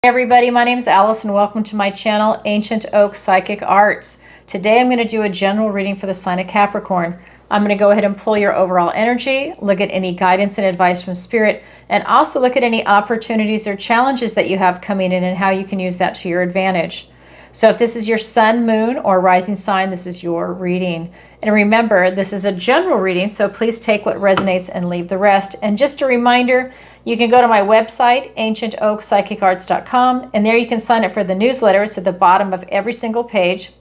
Hey everybody, my name is Alison. Welcome to my channel, Ancient Oak Psychic Arts. Today I'm going to do a general reading for the sign of Capricorn. I'm going to go ahead and pull your overall energy, look at any guidance and advice from Spirit, and also look at any opportunities or challenges that you have coming in and how you can use that to your advantage. So if this is your sun, moon, or rising sign, this is your reading. And remember, this is a general reading, so please take what resonates and leave the rest. And just a reminder, you can go to my website, ancientoakpsychicarts.com, and there you can sign up for the newsletter. It's at the bottom of every single page,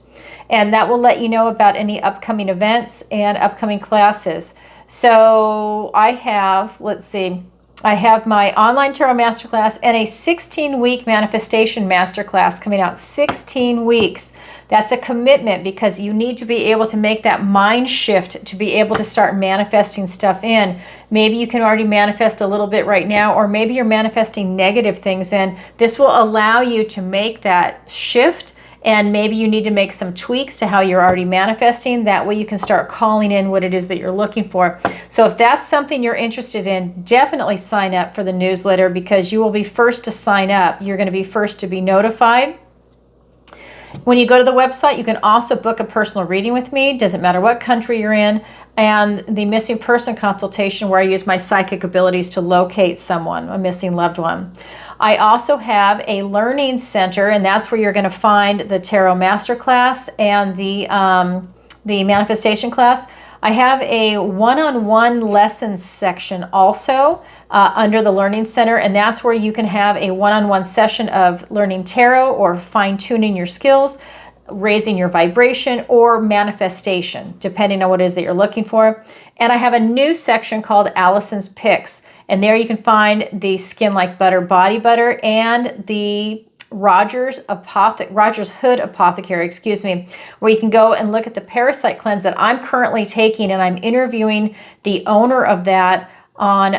and that will let you know about any upcoming events and upcoming classes. So I have, I have my online tarot masterclass and a 16-week manifestation masterclass coming out. 16 weeks. That's a commitment because you need to be able to make that mind shift to be able to start manifesting stuff in. Maybe you can already manifest a little bit right now, or maybe you're manifesting negative things in. This will allow you to make that shift, and maybe you need to make some tweaks to how you're already manifesting. That way you can start calling in what it is that you're looking for. So if that's something you're interested in, definitely sign up for the newsletter because you will be first to sign up. You're going to be first to be notified. When you go to the website, you can also book a personal reading with me. Doesn't matter what country you're in. And the missing person consultation, where I use my psychic abilities to locate someone, a missing loved one. I also have a learning center, and that's where you're going to find the Tarot Masterclass and the manifestation class. I have a one-on-one lessons section also under the Learning Center, and that's where you can have a one-on-one session of learning tarot or fine-tuning your skills, raising your vibration, or manifestation, depending on what it is that you're looking for. And I have a new section called Alison's Picks, and there you can find the Skin Like Butter Body Butter and the Rogers Hood Apothecary, where you can go and look at the parasite cleanse that I'm currently taking, and I'm interviewing the owner of that on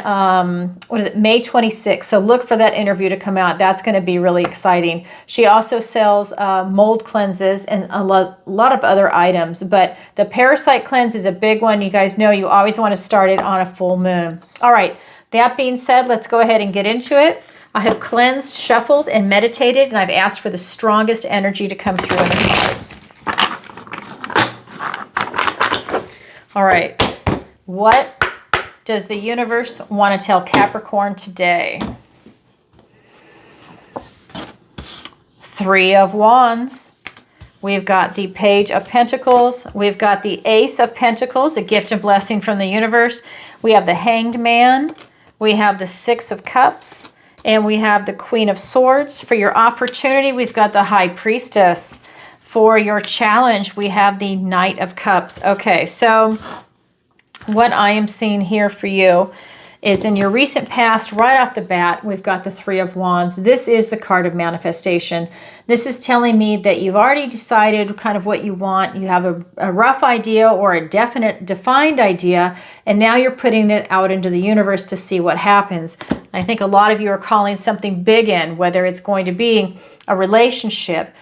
May 26th. So look for that interview to come out. That's going to be really exciting. She also sells mold cleanses and a lot of other items, but the parasite cleanse is a big one. You guys know you always want to start it on a full moon. All right, that being said, let's go ahead and get into it. I have cleansed, shuffled, and meditated, and I've asked for the strongest energy to come through in the cards. All right. What does the universe want to tell Capricorn today? Three of Wands. We've got the Page of Pentacles. We've got the Ace of Pentacles, a gift and blessing from the universe. We have the Hanged Man. We have the Six of Cups. And we have the Queen of Swords. For your opportunity, we've got the High Priestess. For your challenge, we have the Knight of Cups. Okay, so what I am seeing here for you is in your recent past, right off the bat, we've got the Three of Wands. This is the card of manifestation. This is telling me that you've already decided kind of what you want. You have a rough idea or a defined idea, and now you're putting it out into the universe to see what happens. I think a lot of you are calling something big in, whether it's going to be a relationship.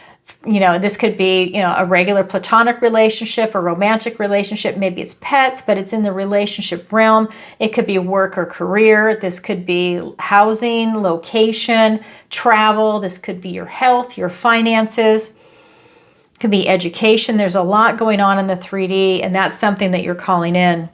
You know, this could be, you know, a regular platonic relationship, a romantic relationship. Maybe it's pets, but it's in the relationship realm. It could be work or career. This could be housing, location, travel. This could be your health, your finances. It could be education. There's a lot going on in the 3D, and that's something that you're calling in.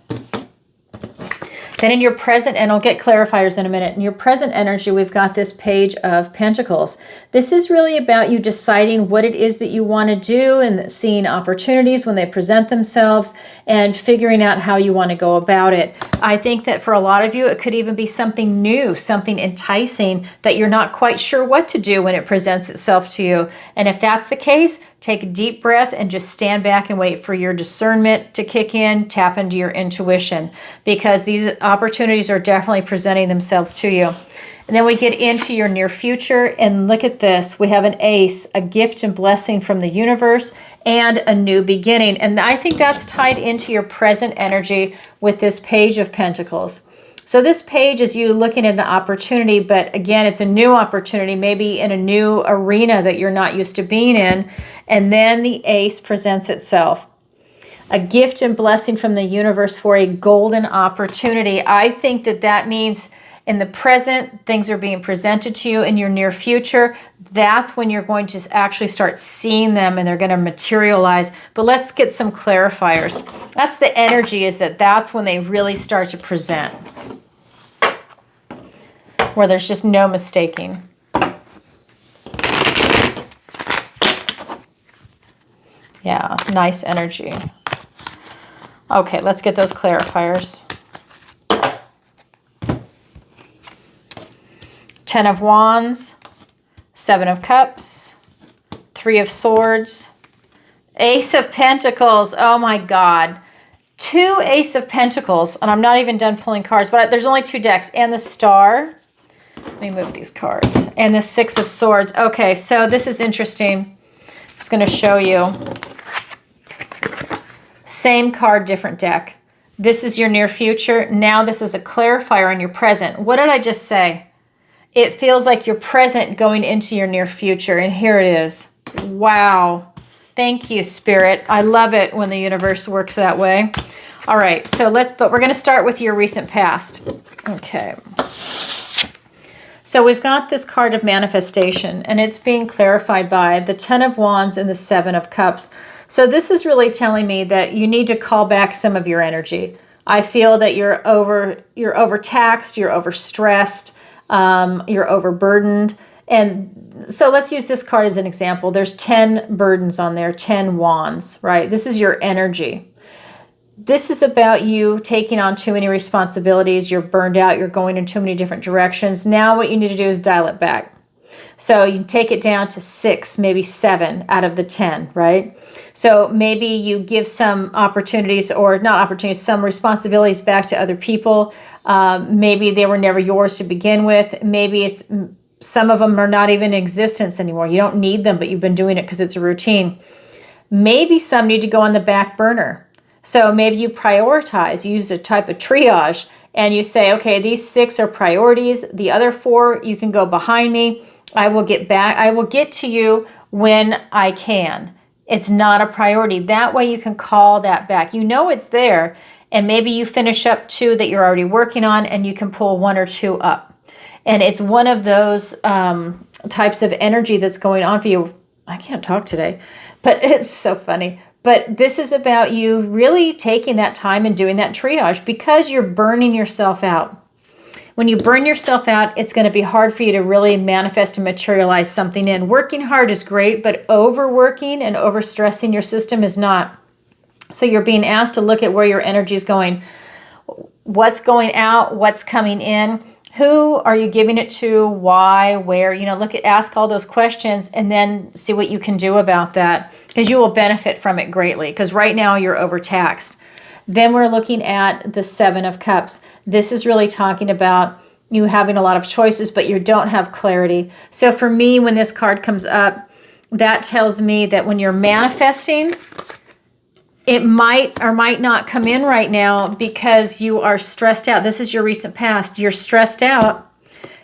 Then in your present, and I'll get clarifiers in a minute, in your present energy, we've got this Page of Pentacles. This is really about you deciding what it is that you want to do and seeing opportunities when they present themselves and figuring out how you want to go about it. I think that for a lot of you, it could even be something new, something enticing that you're not quite sure what to do when it presents itself to you. And if that's the case, take a deep breath and just stand back and wait for your discernment to kick in, tap into your intuition, because these opportunities are definitely presenting themselves to you. And then we get into your near future, and look at this. We have an Ace, a gift and blessing from the universe, and a new beginning. And I think that's tied into your present energy with this Page of Pentacles. So this page is you looking at an opportunity, but again, it's a new opportunity, maybe in a new arena that you're not used to being in. And then the Ace presents itself. A gift and blessing from the universe for a golden opportunity. I think that that means In the present, things are being presented to you. In your near future, that's when you're going to actually start seeing them and they're going to materialize. But let's get some clarifiers. That's the energy, is that's when they really start to present, where there's just no mistaking. Yeah, nice energy. Okay, let's get those clarifiers. 10 of Wands, 7 of Cups, 3 of Swords, Ace of Pentacles. Oh my God. 2 Ace of Pentacles, and I'm not even done pulling cards, but there's only 2 decks, and the Star. Let me move these cards. And the 6 of Swords. Okay, so this is interesting. I'm just going to show you. Same card, different deck. This is your near future. Now this is a clarifier on your present. What did I just say? It feels like your present going into your near future, and here it is. Wow. Thank you, Spirit. I love it when the universe works that way. All right, so but we're going to start with your recent past. Okay. So we've got this card of manifestation, and it's being clarified by the 10 of Wands and the 7 of Cups. So this is really telling me that you need to call back some of your energy. I feel that you're overtaxed, you're overstressed, you're overburdened. And so let's use this card as an example. There's 10 burdens on there, 10 wands, right? This is your energy. This is about you taking on too many responsibilities. You're burned out. You're going in too many different directions. Now what you need to do is dial it back. So you take it down to 6, maybe 7 out of the 10, right? So maybe you give some opportunities, or not opportunities, some responsibilities back to other people. Maybe they were never yours to begin with. Maybe some of them are not even in existence anymore. You don't need them, but you've been doing it because it's a routine. Maybe some need to go on the back burner. So maybe you prioritize, use a type of triage, and you say, okay, these 6 are priorities. The other 4, you can go behind me. I will get to you when I can. It's not a priority. That way you can call that back. You know it's there, and maybe you finish up 2 that you're already working on, and you can pull 1 or 2 up. And it's one of those types of energy that's going on for you. I can't talk today, but it's so funny. But this is about you really taking that time and doing that triage, because you're burning yourself out. When you burn yourself out, it's going to be hard for you to really manifest and materialize something in. Working hard is great, but overworking and overstressing your system is not. So you're being asked to look at where your energy is going. What's going out? What's coming in? Who are you giving it to? Why? Where? Ask all those questions, and then see what you can do about that, because you will benefit from it greatly, because right now you're overtaxed. Then we're looking at the 7 of Cups. This is really talking about you having a lot of choices, but you don't have clarity. So for me, when this card comes up, that tells me that when you're manifesting, it might or might not come in right now because you are stressed out. This is your recent past. You're stressed out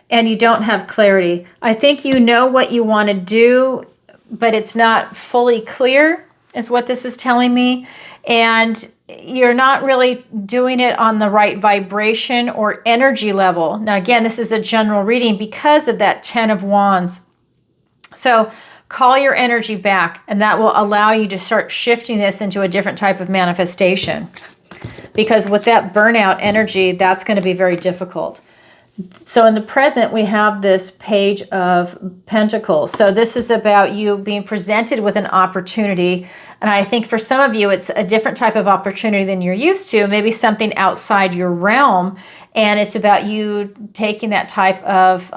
and you don't have clarity. I think you know what you want to do, but it's not fully clear, is what this is telling me. And you're not really doing it on the right vibration or energy level. Now, again, this is a general reading because of that 10 of Wands. So call your energy back, and that will allow you to start shifting this into a different type of manifestation. Because with that burnout energy, that's going to be very difficult. So in the present, we have this Page of Pentacles. So this is about you being presented with an opportunity. And I think for some of you, it's a different type of opportunity than you're used to, maybe something outside your realm. And it's about you taking that type of,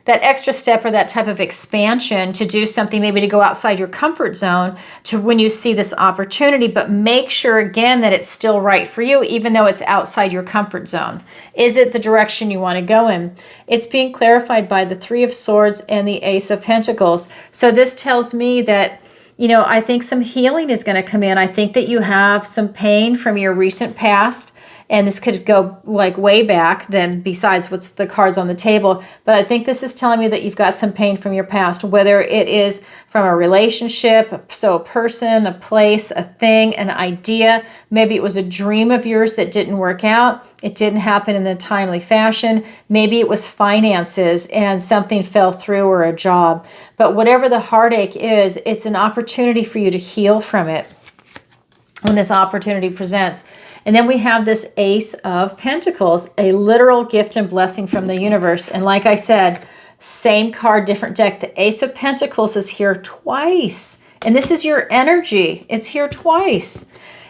that extra step or that type of expansion to do something, maybe to go outside your comfort zone to when you see this opportunity, but make sure again that it's still right for you, even though it's outside your comfort zone. Is it the direction you want to go in? It's being clarified by the 3 of Swords and the Ace of Pentacles. So this tells me that, I think some healing is going to come in. I think that you have some pain from your recent past, And this could go like way back then besides what's the cards on the table. But I think this is telling me that you've got some pain from your past, whether it is from a relationship, so a person, a place, a thing, an idea. Maybe it was a dream of yours that didn't work out. It didn't happen in a timely fashion. Maybe it was finances and something fell through, or a job. But whatever the heartache is, it's an opportunity for you to heal from it when this opportunity presents. And then we have this Ace of Pentacles, a literal gift and blessing from the universe. And like I said, same card, different deck. The Ace of Pentacles is here twice. And this is your energy. It's here twice.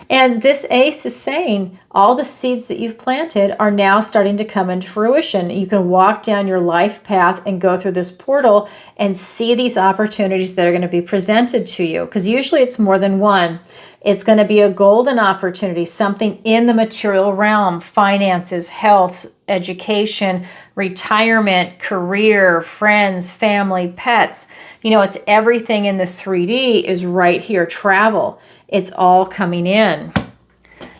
And this ace is saying all the seeds that you've planted are now starting to come into fruition. You can walk down your life path and go through this portal and see these opportunities that are going to be presented to you. Because usually it's more than one. It's going to be a golden opportunity, something in the material realm, finances, health, education, retirement, career, friends, family, pets. You know, it's everything in the 3D is right here, travel. It's all coming in.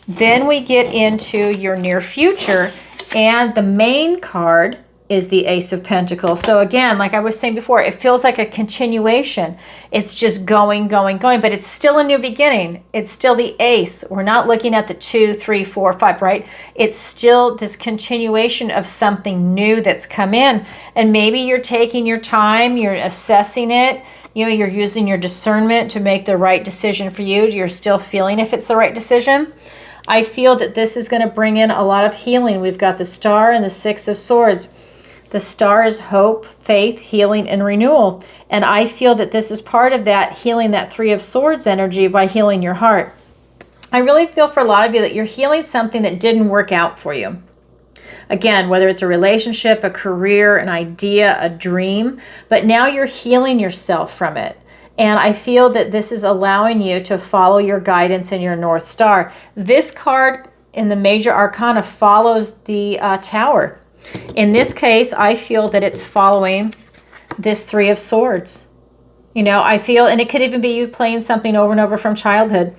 Then we get into your near future, and the main card is the Ace of Pentacles. So again, like I was saying before, it feels like a continuation. It's just going, but it's still a new beginning. It's still the Ace. We're not looking at the 2, 3, 4, 5, right? It's still this continuation of something new that's come in. And maybe you're taking your time, you're assessing it, you know, you're using your discernment to make the right decision for you. You're still feeling if it's the right decision. I feel that this is going to bring in a lot of healing. We've got the Star and the Six of Swords. The Star is hope, faith, healing, and renewal. And I feel that this is part of that healing, that Three of Swords energy by healing your heart. I really feel for a lot of you that you're healing something that didn't work out for you. Again, whether it's a relationship, a career, an idea, a dream, but now you're healing yourself from it. And I feel that this is allowing you to follow your guidance and your North Star. This card in the Major Arcana follows the Tower. In this case, I feel that it's following this Three of Swords. You know, I feel, and it could even be you playing something over and over from childhood,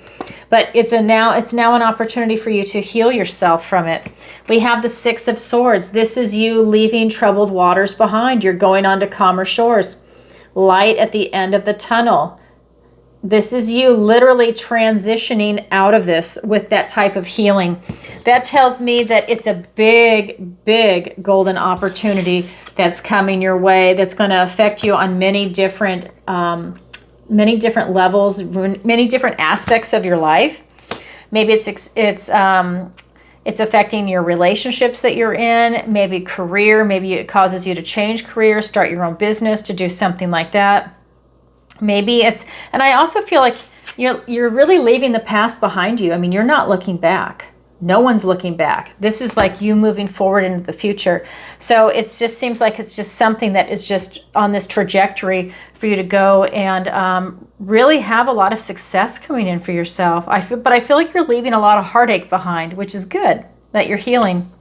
but it's now an opportunity for you to heal yourself from it. We have the Six of Swords. This is you leaving troubled waters behind. You're going on to calmer shores. Light at the end of the tunnel. This is you literally transitioning out of this with that type of healing. That tells me that it's a big, big golden opportunity that's coming your way, that's going to affect you on many different levels, many different aspects of your life. Maybe it's affecting your relationships that you're in, maybe career, maybe it causes you to change career, start your own business, to do something like that. Maybe it's, and I also feel like you're really leaving the past behind you. I mean, you're not looking back. No one's looking back. This is like you moving forward into the future. So it just seems like it's just something that is just on this trajectory for you to go and really have a lot of success coming in for yourself. But I feel like you're leaving a lot of heartache behind, which is good that you're healing.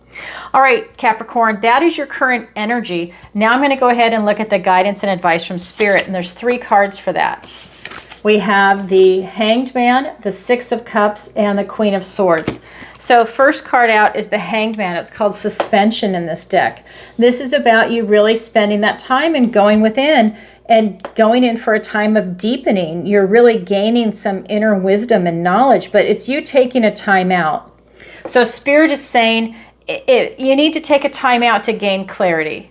All right, Capricorn, that is your current energy. Now I'm going to go ahead and look at the guidance and advice from Spirit, and there's 3 cards for that. We have the Hanged Man, the Six of Cups, and the Queen of Swords. So first card out is the Hanged Man. It's called Suspension in this deck. This is about you really spending that time and going within and going in for a time of deepening. You're really gaining some inner wisdom and knowledge, but it's you taking a time out. So Spirit is saying you need to take a time out to gain clarity.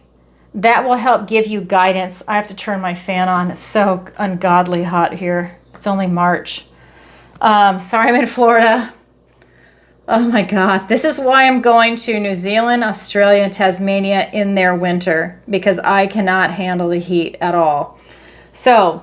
That will help give you guidance. I have to turn my fan on. It's so ungodly hot here. It's only March. Sorry, I'm in Florida. Oh my God. This is why I'm going to New Zealand, Australia, and Tasmania in their winter, because I cannot handle the heat at all. So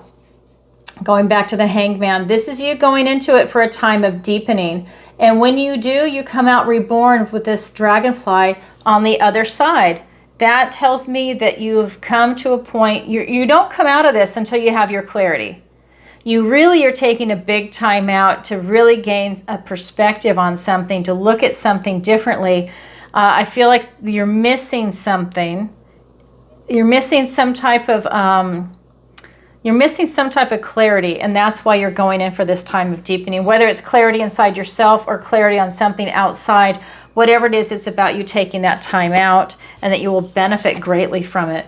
going back to the Hanged Man, this is you going into it for a time of deepening. And when you do, you come out reborn with this dragonfly on the other side. That tells me that you've come to a point, you don't come out of this until you have your clarity. You really are taking a big time out to really gain a perspective on something, to look at something differently. I feel like you're missing something. You're missing some type of clarity, and that's why you're going in for this time of deepening, whether it's clarity inside yourself or clarity on something outside whatever it is, it's about you taking that time out and that you will benefit greatly from it.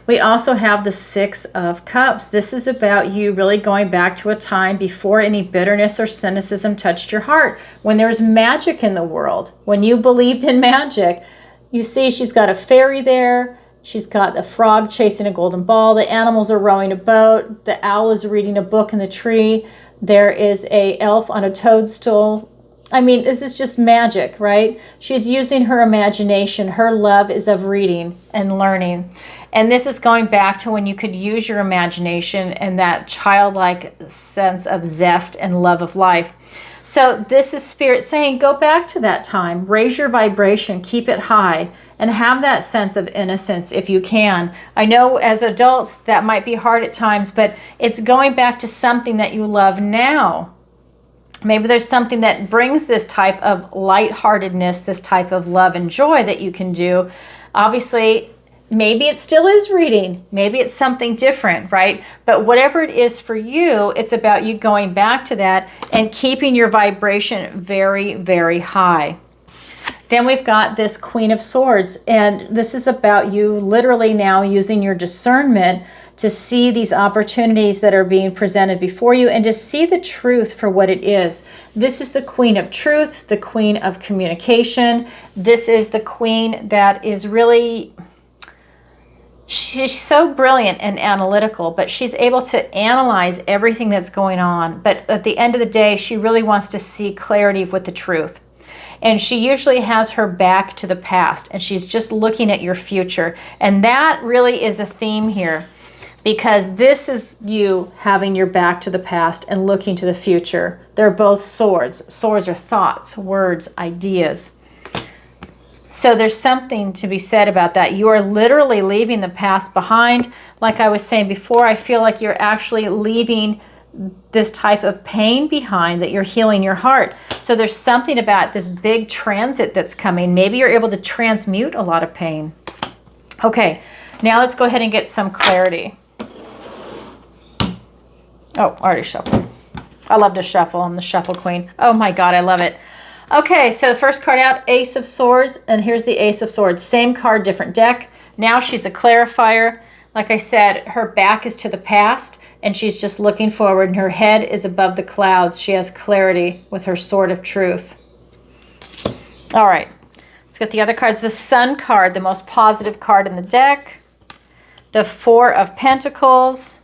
We also have the Six of Cups. This is about you really going back to a time before any bitterness or cynicism touched your heart, when there's magic in the world, when you believed in magic. You see she's got a fairy there. She's got a frog chasing a golden ball. The animals are rowing a boat. The owl is reading a book in the tree. There is a elf on a toadstool. I mean, this is just magic, right? She's using her imagination. Her love is of reading and learning. And this is going back to when you could use your imagination and that childlike sense of zest and love of life. So this is Spirit saying, go back to that time, raise your vibration, keep it high, and have that sense of innocence if you can. I know as adults that might be hard at times, but it's going back to something that you love now. Maybe there's something that brings this type of lightheartedness, this type of love and joy that you can do. Obviously, maybe it still is reading. Maybe it's something different, right? But whatever it is for you, it's about you going back to that and keeping your vibration very, very high. Then we've got this Queen of Swords, and this is about you literally now using your discernment to see these opportunities that are being presented before you and to see the truth for what it is. This is the Queen of Truth, the Queen of Communication. This is the Queen that is really... she's so brilliant and analytical, but she's able to analyze everything that's going on. But at the end of the day, she really wants to see clarity with the truth. And she usually has her back to the past, and she's just looking at your future. And that really is a theme here, because this is you having your back to the past and looking to the future. They're both swords. Swords are thoughts, words, ideas. So there's something to be said about that. You are literally leaving the past behind. Like I was saying before, I feel like you're actually leaving this type of pain behind, that you're healing your heart. So there's something about this big transit that's coming. Maybe you're able to transmute a lot of pain. Okay, now let's go ahead and get some clarity. Oh, already shuffled. I love to shuffle. I'm the shuffle queen. Oh my God, I love it. Okay, so the first card out, Ace of Swords, and here's the Ace of Swords. Same card, different deck. Now she's a clarifier. Like I said, her back is to the past, and she's just looking forward, and her head is above the clouds. She has clarity with her Sword of Truth. All right, let's get the other cards. The Sun card, the most positive card in the deck. The Four of Pentacles,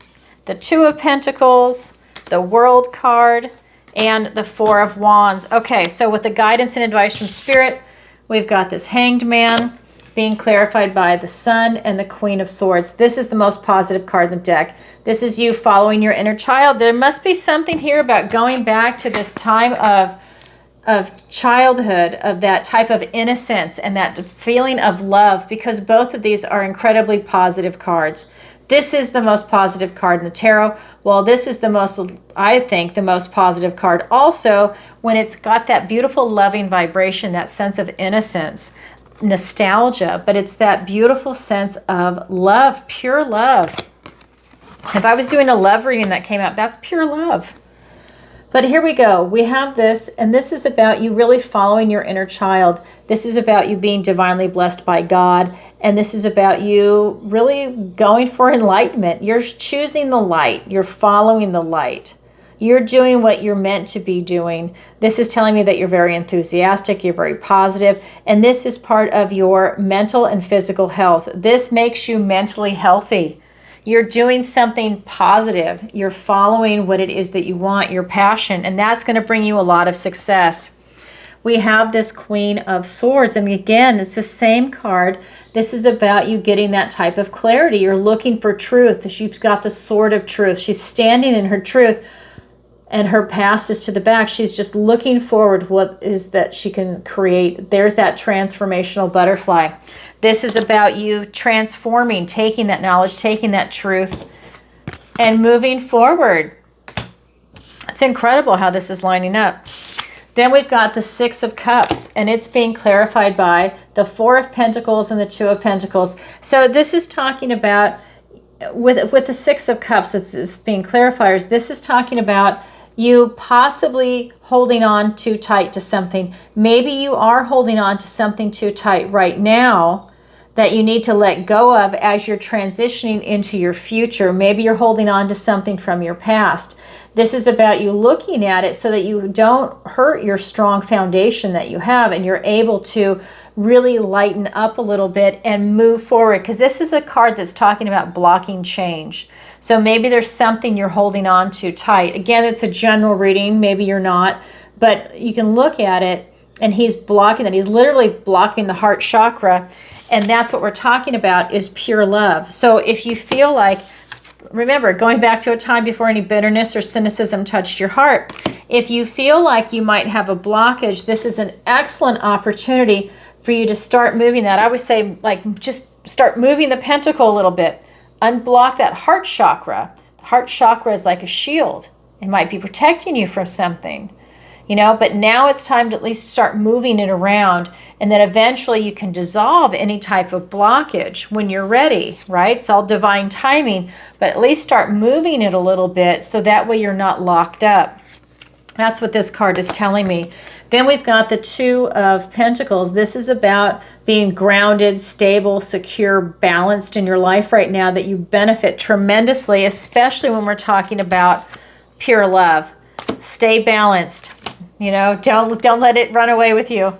the Two of Pentacles, the World card, and the Four of Wands. Okay, so with the guidance and advice from Spirit, we've got this Hanged Man being clarified by the Sun and the Queen of Swords. This is the most positive card in the deck. This is you following your inner child. There must be something here about going back to this time of childhood, of that type of innocence and that feeling of love, because both of these are incredibly positive cards. This is the most positive card in the tarot. Well, this is the most, I think, the most positive card also when it's got that beautiful loving vibration, that sense of innocence, nostalgia, but it's that beautiful sense of love, pure love. If I was doing a love reading that came out, that's pure love. But here we go. We have this, and this is about you really following your inner child. This is about you being divinely blessed by God, and this is about you really going for enlightenment. You're choosing the light. You're following the light. You're doing what you're meant to be doing. This is telling me that you're very enthusiastic, you're very positive, and this is part of your mental and physical health. This makes you mentally healthy. You're doing something positive. You're following what it is that you want, your passion, and that's going to bring you a lot of success. We have this Queen of Swords, and again, it's the same card. This is about you getting that type of clarity. You're looking for truth. She's got the Sword of Truth. She's standing in her truth, and her past is to the back. She's just looking forward what is that she can create. There's that transformational butterfly. This is about you transforming, taking that knowledge, taking that truth, and moving forward. It's incredible how this is lining up. Then we've got the Six of Cups, and it's being clarified by the Four of Pentacles and the Two of Pentacles. So this is talking about, with the Six of Cups, it's being clarifiers, this is talking about you possibly holding on too tight to something. Maybe you are holding on to something too tight right now that you need to let go of as you're transitioning into your future. Maybe you're holding on to something from your past. This is about you looking at it so that you don't hurt your strong foundation that you have, and you're able to really lighten up a little bit and move forward, because this is a card that's talking about blocking change. So maybe there's something you're holding on to tight. Again, it's a general reading. Maybe you're not, but you can look at it, and he's blocking it. He's literally blocking the heart chakra. And that's what we're talking about, is pure love. So if you feel like, remember, going back to a time before any bitterness or cynicism touched your heart, if you feel like you might have a blockage, this is an excellent opportunity for you to start moving that. I would say, like, just start moving the pentacle a little bit. Unblock that heart chakra. The heart chakra is like a shield. It might be protecting you from something, but now it's time to at least start moving it around, and then eventually you can dissolve any type of blockage when you're ready, right? It's all divine timing, but at least start moving it a little bit so that way you're not locked up. That's what this card is telling me. Then we've got the Two of Pentacles. This is about being grounded, stable, secure, balanced in your life right now, that you benefit tremendously, especially when we're talking about pure love. Stay balanced. Don't let it run away with you.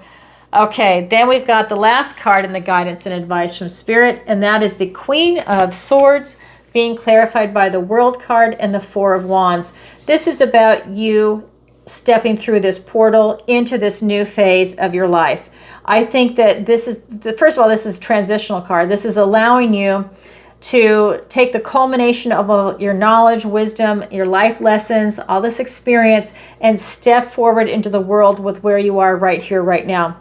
Okay, then we've got the last card in the guidance and advice from Spirit, and that is the Queen of Swords, being clarified by the World card and the Four of Wands. This is about you stepping through this portal into this new phase of your life. I think that this is, first of all, this is a transitional card. This is allowing you to take the culmination of your knowledge, wisdom, your life lessons, all this experience, and step forward into the world with where you are right here, right now.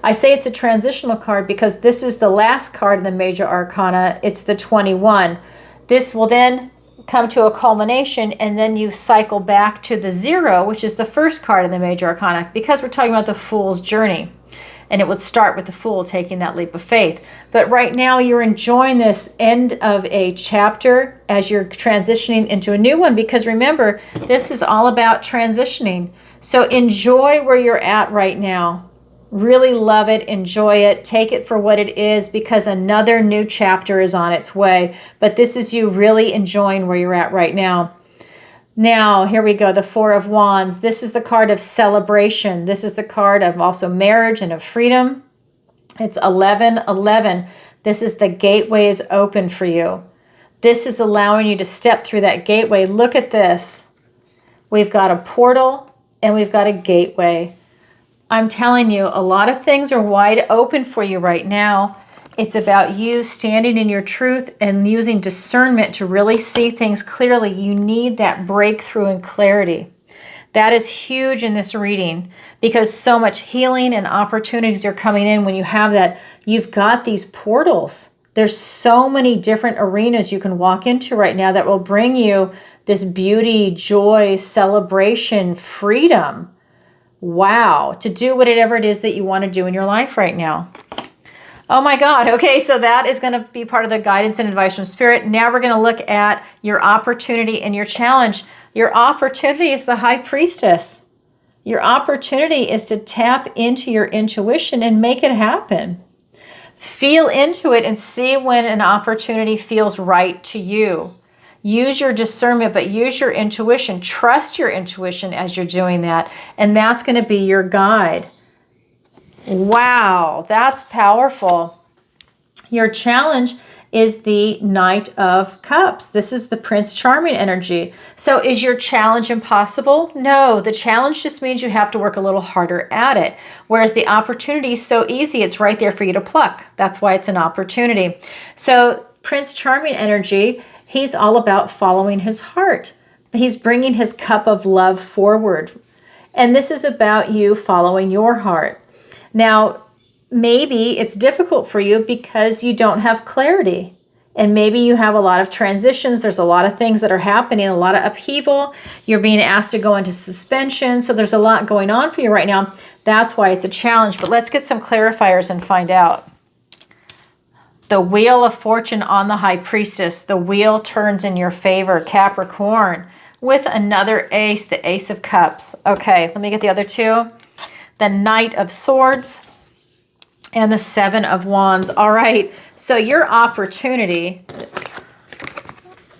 I say it's a transitional card because this is the last card in the major arcana. It's the 21. This will then come to a culmination, and then you cycle back to the 0, which is the first card in the major arcana, because we're talking about the Fool's journey. And it would start with the Fool taking that leap of faith. But right now you're enjoying this end of a chapter as you're transitioning into a new one, because remember, this is all about transitioning. So enjoy where you're at right now. Really love it, enjoy it, take it for what it is, because another new chapter is on its way. But this is you really enjoying where you're at right now. Now, here we go, the Four of Wands. This is the card of celebration. This is the card of also marriage and of freedom. It's 1111. This is the gateway is open for you. This is allowing you to step through that gateway. Look at this. We've got a portal and we've got a gateway. I'm telling you, a lot of things are wide open for you right now. It's about you standing in your truth and using discernment to really see things clearly. You need that breakthrough and clarity. That is huge in this reading, because so much healing and opportunities are coming in when you have that. You've got these portals. There's so many different arenas you can walk into right now that will bring you this beauty, joy, celebration, freedom. Wow, to do whatever it is that you want to do in your life right now. Oh my God. Okay, so that is going to be part of the guidance and advice from Spirit. Now we're going to look at your opportunity and your challenge. Your opportunity is the High Priestess. Your opportunity is to tap into your intuition and make it happen. Feel into it and see when an opportunity feels right to you. Use your discernment, but use your intuition. Trust your intuition as you're doing that. And that's going to be your guide. Wow, that's powerful. Your challenge is the Knight of Cups. This is the Prince Charming energy. So is your challenge impossible? No, the challenge just means you have to work a little harder at it. Whereas the opportunity is so easy, it's right there for you to pluck. That's why it's an opportunity. So Prince Charming energy, he's all about following his heart. He's bringing his cup of love forward. And this is about you following your heart. Now, maybe it's difficult for you because you don't have clarity. And maybe you have a lot of transitions. There's a lot of things that are happening, a lot of upheaval. You're being asked to go into suspension. So there's a lot going on for you right now. That's why it's a challenge. But let's get some clarifiers and find out. The Wheel of Fortune on the High Priestess. The wheel turns in your favor, Capricorn. with another ace, the Ace of Cups. Okay, let me get the other two. The Knight of Swords and the Seven of Wands. All right, so your opportunity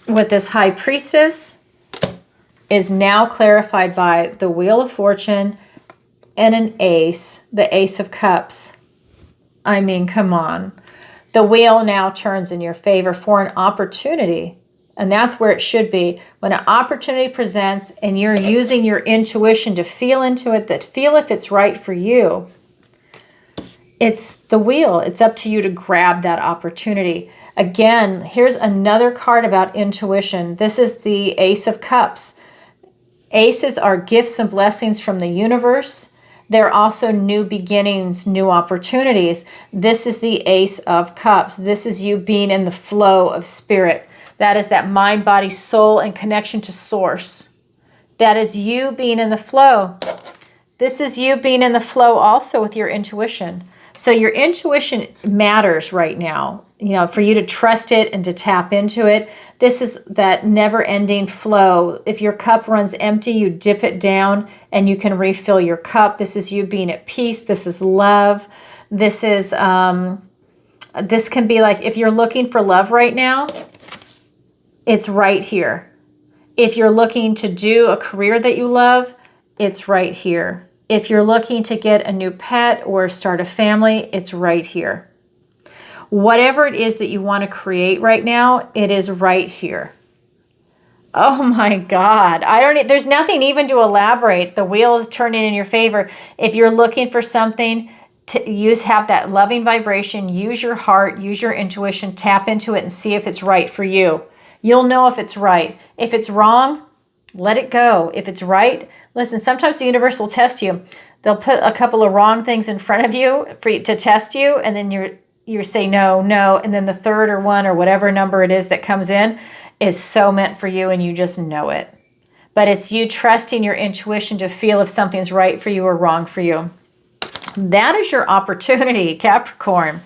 with this High Priestess is now clarified by the Wheel of Fortune and an ace, the Ace of Cups. I mean, come on. The wheel now turns in your favor for an opportunity. And that's where it should be. When an opportunity presents and you're using your intuition to feel into it, that feel if it's right for you, it's the wheel. It's up to you to grab that opportunity. Again, here's another card about intuition. This is the Ace of Cups. Aces are gifts and blessings from the universe. They're also new beginnings, new opportunities. This is the Ace of Cups. This is you being in the flow of spirit. That is that mind, body, soul, and connection to source. That is you being in the flow. This is you being in the flow also with your intuition. So your intuition matters right now, you know, for you to trust it and to tap into it. This is that never-ending flow. If your cup runs empty, you dip it down and you can refill your cup. This is you being at peace. This is love. This is, this can be like, if you're looking for love right now, it's right here. If you're looking to do a career that you love, it's right here. If you're looking to get a new pet or start a family, it's right here. Whatever it is that you want to create right now, it is right here. Oh my God. There's nothing even to elaborate. The wheel is turning in your favor. If you're looking for something to have that loving vibration, use your heart, use your intuition, tap into it and see if it's right for you. You'll know if it's right. If it's wrong, let it go. If it's right, listen, sometimes the universe will test you. They'll put a couple of wrong things in front of you to test you, and then you say no, no, and then the third or one or whatever number it is that comes in is so meant for you and you just know it. But it's you trusting your intuition to feel if something's right for you or wrong for you. That is your opportunity, Capricorn.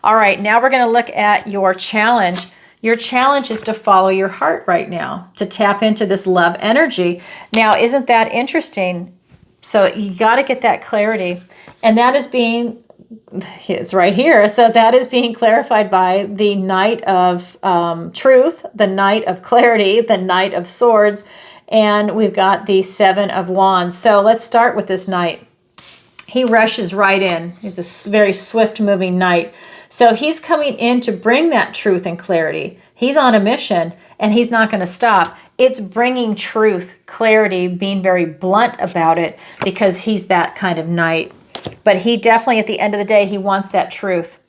All right, now we're going to look at your challenge. Your challenge is to follow your heart right now, to tap into this love energy. Now, isn't that interesting? So you got to get that clarity. And that is being, it's right here. So that is being clarified by the Knight of Truth, the Knight of Clarity, the Knight of Swords, and we've got the Seven of Wands. So let's start with this Knight. He rushes right in. He's a very swift moving knight. So he's coming in to bring that truth and clarity. He's on a mission and he's not going to stop. It's bringing truth, clarity, being very blunt about it because he's that kind of knight. But he definitely, at the end of the day, he wants that truth.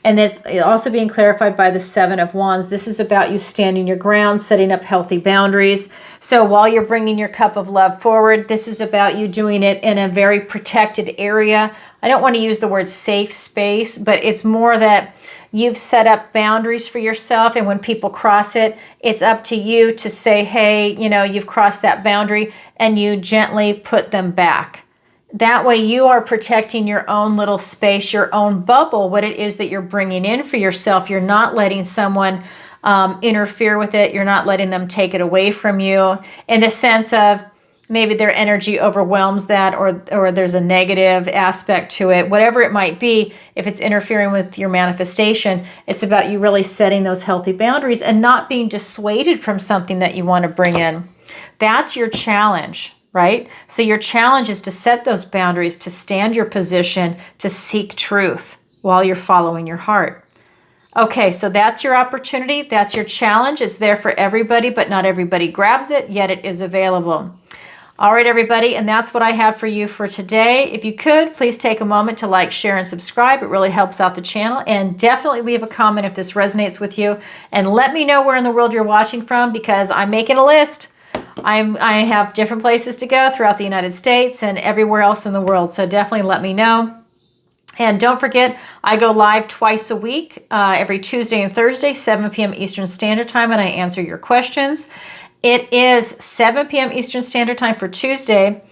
And it's also being clarified by the Seven of Wands. This is about you standing your ground, setting up healthy boundaries. So while you're bringing your cup of love forward, this is about you doing it in a very protected area. I don't want to use the word safe space, but it's more that you've set up boundaries for yourself. And when people cross it, it's up to you to say, hey, you know, you've crossed that boundary, and you gently put them back. That way you are protecting your own little space, your own bubble, what it is that you're bringing in for yourself. You're not letting someone interfere with it. You're not letting them take it away from you in the sense of maybe their energy overwhelms that, or there's a negative aspect to it. Whatever it might be, if it's interfering with your manifestation, it's about you really setting those healthy boundaries and not being dissuaded from something that you want to bring in. That's your challenge. Right? So your challenge is to set those boundaries, to stand your position, to seek truth while you're following your heart. Okay, so that's your opportunity. That's your challenge. It's there for everybody, but not everybody grabs it, yet it is available. All right, everybody, and that's what I have for you for today. If you could, please take a moment to like, share, and subscribe. It really helps out the channel. And definitely leave a comment if this resonates with you. And let me know where in the world you're watching from, because I'm making a list. I have different places to go throughout the United States and everywhere else in the world. So definitely let me know. And don't forget, I go live twice a week, every Tuesday and Thursday, 7 p.m. Eastern Standard Time, and I answer your questions. It is 7 p.m. Eastern Standard Time for Tuesday.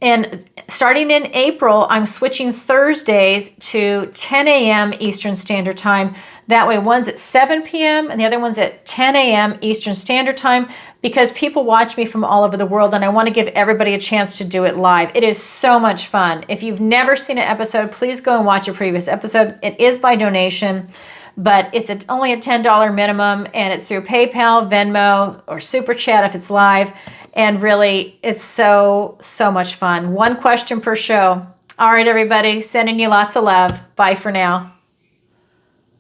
And starting in April, I'm switching Thursdays to 10 a.m. Eastern Standard Time. That way one's at 7 p.m. and the other one's at 10 a.m. Eastern Standard Time, because people watch me from all over the world and I want to give everybody a chance to do it live. It is so much fun. If you've never seen an episode, please go and watch a previous episode. It is by donation, but it's only a $10 minimum, and it's through PayPal, Venmo, or Super Chat if it's live. And really, it's so much fun. One question per show. All right, everybody, sending you lots of love. Bye for now.